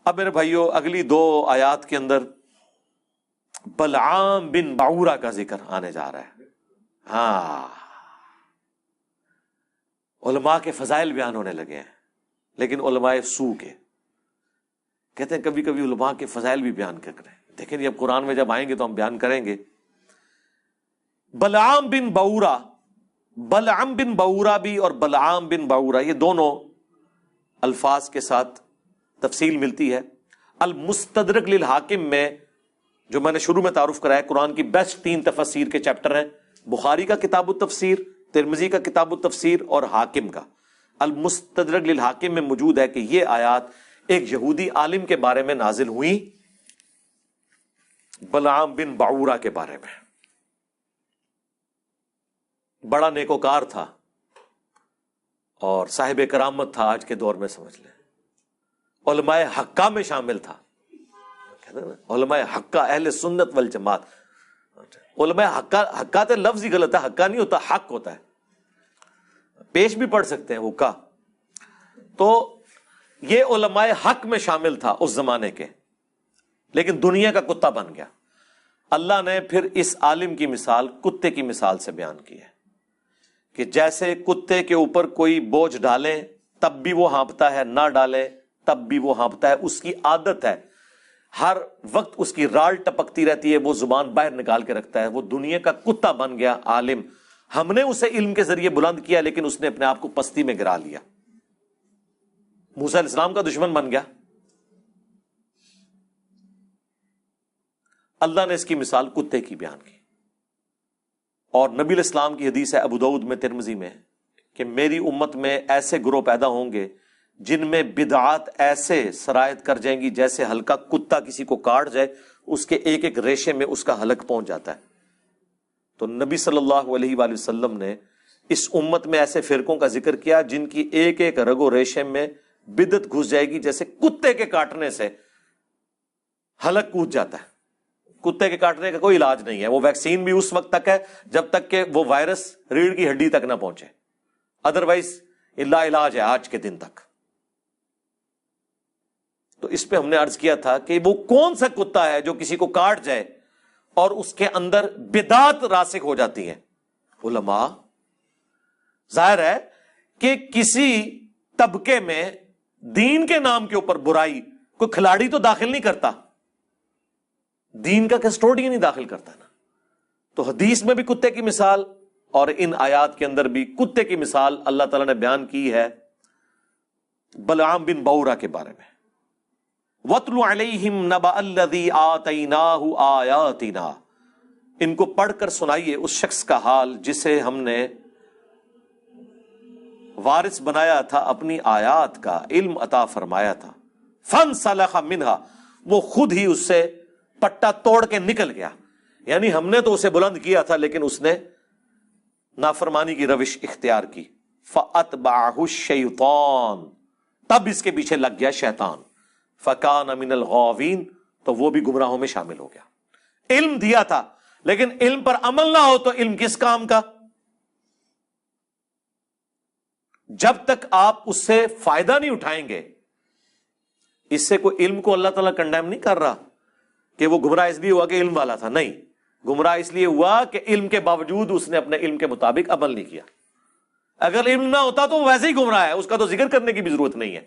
اب میرے بھائیوں اگلی 2 آیات کے اندر بلعام بن بعورہ کا ذکر آنے جا رہا ہے. ہاں، علماء کے فضائل بیان ہونے لگے ہیں، لیکن علماء سو کے کہتے ہیں کبھی کبھی علماء کے فضائل بھی بیان کر رہے ہیں. دیکھیں اب قرآن میں جب آئیں گے تو ہم بیان کریں گے. بلعام بن بعورہ، بلعم بن بعورہ بھی اور بلعام بن بعورہ، یہ دونوں الفاظ کے ساتھ تفصیل ملتی ہے. المستدرک للحاکم میں جو میں نے شروع میں تعارف کرایا، قرآن کی بیسٹ 3 تفسیر کے چیپٹر ہیں، بخاری کا کتاب التفسیر، ترمذی کا کتاب التفسیر اور حاکم کا. المستدرک للحاکم میں موجود ہے کہ یہ آیات ایک یہودی عالم کے بارے میں نازل ہوئی، بلعام بن بعورہ کے بارے میں. بڑا نیکوکار تھا اور صاحب کرامت تھا، آج کے دور میں سمجھ لیں علماء حقہ میں شامل تھا. علماء حقہ، اہل سنت والجماعت. علماء حقہ تو لفظ ہی غلط ہے، حقہ نہیں ہوتا، حق ہوتا ہے، پیش بھی پڑھ سکتے ہیں حقہ. تو یہ علماء حق میں شامل تھا اس زمانے کے، لیکن دنیا کا کتا بن گیا. اللہ نے پھر اس عالم کی مثال کتے کی مثال سے بیان کی ہے کہ جیسے کتے کے اوپر کوئی بوجھ ڈالیں تب بھی وہ ہانپتا ہے، نہ ڈالیں تب بھی وہ ہانپتا ہے. اس کی عادت ہے، ہر وقت اس کی رال ٹپکتی رہتی ہے، وہ زبان باہر نکال کے رکھتا ہے. وہ دنیا کا کتا بن گیا عالم. ہم نے اسے علم کے ذریعے بلند کیا، لیکن اس نے اپنے آپ کو پستی میں گرا لیا. موسیٰ علیہ السلام کا دشمن بن گیا. اللہ نے اس کی مثال کتے کی بیان کی. اور نبی علیہ السلام کی حدیث ہے ابو داؤد میں، ترمذی میں، کہ میری امت میں ایسے گروہ پیدا ہوں گے جن میں بدعات ایسے سرایت کر جائیں گی جیسے ہلکا کتا کسی کو کاٹ جائے، اس کے ایک ایک ریشے میں اس کا حلق پہنچ جاتا ہے. تو نبی صلی اللہ علیہ وآلہ وسلم نے اس امت میں ایسے فرقوں کا ذکر کیا جن کی ایک ایک رگ و ریشے میں بدعت گھس جائے گی، جیسے کتے کے کاٹنے سے حلق کود جاتا ہے. کتے کے کاٹنے کا کوئی علاج نہیں ہے، وہ ویکسین بھی اس وقت تک ہے جب تک کہ وہ وائرس ریڑھ کی ہڈی تک نہ پہنچے، ادروائز لا علاج ہے آج کے دن تک. تو اس پہ ہم نے عرض کیا تھا کہ وہ کون سا کتا ہے جو کسی کو کاٹ جائے اور اس کے اندر بدعات راسخ ہو جاتی ہیں. علماء، ظاہر ہے کہ کسی طبقے میں دین کے نام کے اوپر برائی کوئی کھلاڑی تو داخل نہیں کرتا، دین کا کسٹوڈین نہیں داخل کرتا نا. تو حدیث میں بھی کتے کی مثال اور ان آیات کے اندر بھی کتے کی مثال اللہ تعالیٰ نے بیان کی ہے بلعام بن بعورہ کے بارے میں. وَاتْلُ عَلَيْهِمْ نَبَأَ الَّذِي آتَيْنَاهُ آيَاتِنَا، ان کو پڑھ کر سنائیے اس شخص کا حال جسے ہم نے وارث بنایا تھا اپنی آیات کا، علم عطا فرمایا تھا. فَانْسَلَخَ مِنْهَا، وہ خود ہی اس سے پٹا توڑ کے نکل گیا. یعنی ہم نے تو اسے بلند کیا تھا لیکن اس نے نافرمانی کی روش اختیار کی. فَأَتْبَعَهُ الشَّيْطَانُ، تب اس کے پیچھے لگ گیا شیطان. فَكَانَ مِنَ الْغَاوِينَ، تو وہ بھی گمراہوں میں شامل ہو گیا. علم دیا تھا لیکن علم پر عمل نہ ہو تو علم کس کام کا؟ جب تک آپ اس سے فائدہ نہیں اٹھائیں گے. اس سے کوئی علم کو اللہ تعالیٰ کنڈیم نہیں کر رہا کہ وہ گمراہ اس لیے ہوا کہ علم والا تھا، نہیں، گمراہ اس لیے ہوا کہ علم کے باوجود اس نے اپنے علم کے مطابق عمل نہیں کیا. اگر علم نہ ہوتا تو وہ ویسے ہی گمراہ ہے، اس کا تو ذکر کرنے کی بھی ضرورت نہیں ہے.